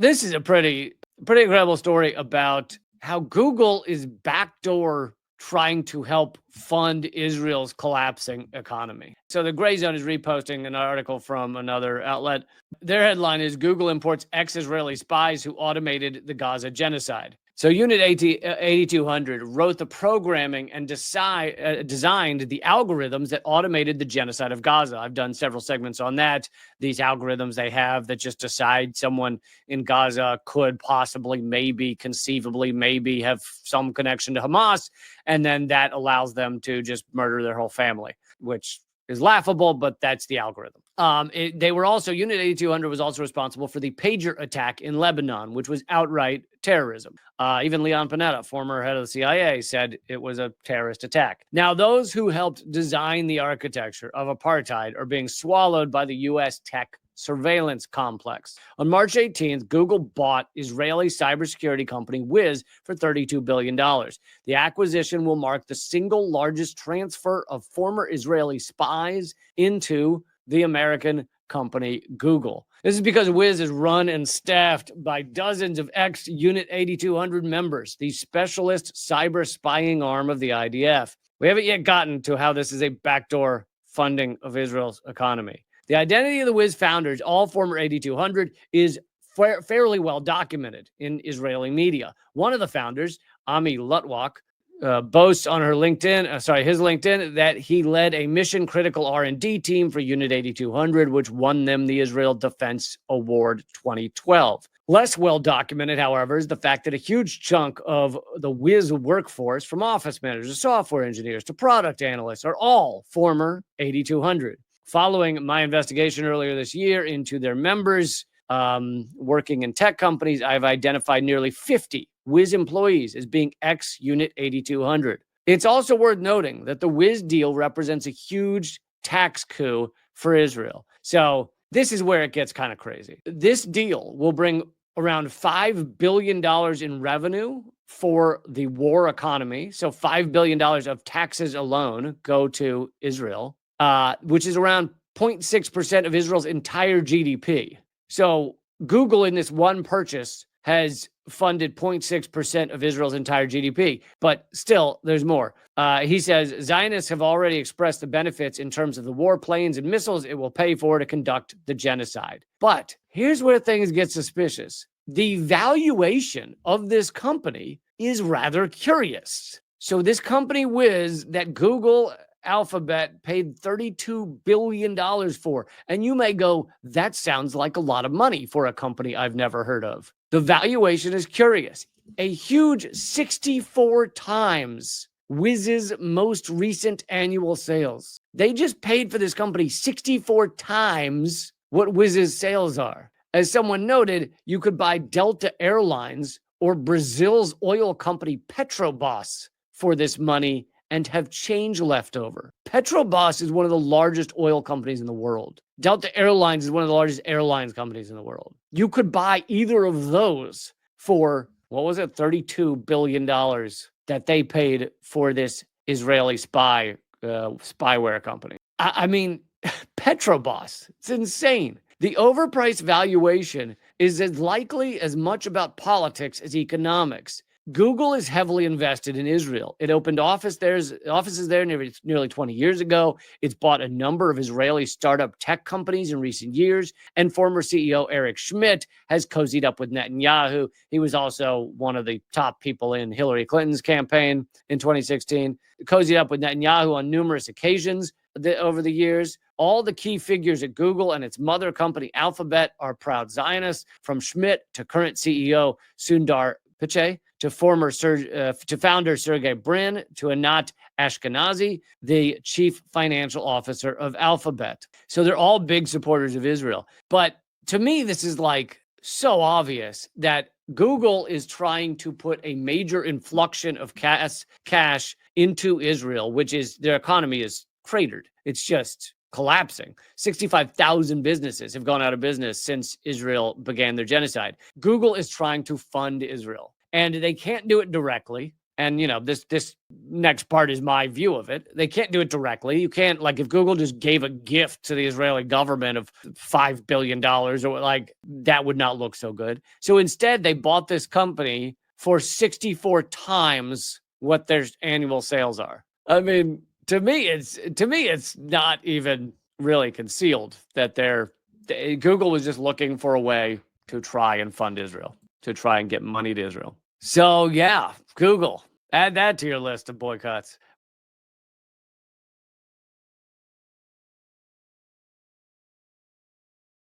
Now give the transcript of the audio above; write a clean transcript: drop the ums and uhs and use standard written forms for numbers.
This is a pretty incredible story about how Google is backdoor trying to help fund Israel's collapsing economy. So the Gray Zone is reposting an article from another outlet. Their headline is Google imports ex-Israeli spies who automated the Gaza genocide. So Unit 8200 wrote the programming and designed the algorithms that automated the genocide of Gaza. I've done several segments on that. These algorithms they have that just decide someone in Gaza could possibly, maybe, conceivably, maybe have some connection to Hamas. And then that allows them to just murder their whole family, which is laughable, but that's the algorithm. They were also, Unit 8200 was also responsible for the pager attack in Lebanon, which was outright terrorism. Even Leon Panetta, former head of the CIA, said it was a terrorist attack. Now, those who helped design the architecture of apartheid are being swallowed by the U.S. tech surveillance complex. On March 18th, Google bought Israeli cybersecurity company Wiz for $32 billion. The acquisition will mark the single largest transfer of former Israeli spies into the American company Google. This is because Wiz is run and staffed by dozens of ex-Unit 8200 members, the specialist cyber spying arm of the IDF. We haven't yet gotten to how this is a backdoor funding of Israel's economy. The identity of the Wiz founders, all former 8200, is fairly well documented in Israeli media. One of the founders, Ami Lutwak, boasts on his LinkedIn, that he led a mission-critical R&D team for Unit 8200, which won them the Israel Defense Award 2012. Less well documented, however, is the fact that a huge chunk of the Wiz workforce, from office managers to software engineers to product analysts, are all former 8200. Following my investigation earlier this year into their members working in tech companies, I've identified nearly 50 Wiz employees as being ex-Unit 8200. It's also worth noting that the Wiz deal represents a huge tax coup for Israel. So this is where it gets kind of crazy. This deal will bring around $5 billion in revenue for the war economy. So $5 billion of taxes alone go to Israel, which is around 0.6% of Israel's entire GDP. So Google, in this one purchase, has funded 0.6% of Israel's entire GDP. But still, there's more. He says, Zionists have already expressed the benefits in terms of the warplanes and missiles it will pay for to conduct the genocide. But here's where things get suspicious. The valuation of this company is rather curious. So this company Wiz that Google Alphabet paid $32 billion for. And you may go, that sounds like a lot of money for a company I've never heard of. The valuation is curious. A huge 64 times Wiz's most recent annual sales. They just paid for this company 64 times what Wiz's sales are. As someone noted, you could buy Delta Airlines or Brazil's oil company Petrobras for this money and have change left over. Petrobras is one of the largest oil companies in the world. Delta Airlines is one of the largest airlines companies in the world. You could buy either of those for, $32 billion that they paid for this Israeli spyware company. I mean, Petrobras, it's insane. The overpriced valuation is as likely as much about politics as economics. Google is heavily invested in Israel. It opened offices there nearly 20 years ago. It's bought a number of Israeli startup tech companies in recent years. And former CEO Eric Schmidt has cozied up with Netanyahu. He was also one of the top people in Hillary Clinton's campaign in 2016. Cozied up with Netanyahu on numerous occasions over the years. All the key figures at Google and its mother company Alphabet are proud Zionists, from Schmidt to current CEO Sundar Pichai, to founder Sergey Brin, to Anat Ashkenazi, the chief financial officer of Alphabet. So they're all big supporters of Israel. But to me, this is like so obvious that Google is trying to put a major influxion of cash into Israel, which is, their economy is cratered. It's just collapsing. 65,000 businesses have gone out of business since Israel began their genocide. Google is trying to fund Israel, and they can't do it directly. And, this next part is my view of it. They can't do it directly. You can't, like, if Google just gave a gift to the Israeli government of $5 billion, or like, that would not look so good. So instead, they bought this company for 64 times what their annual sales are. I mean, to me, it's not even really concealed that Google was just looking for a way to try and fund Israel, to try and get money to Israel. So yeah, Google, add that to your list of boycotts.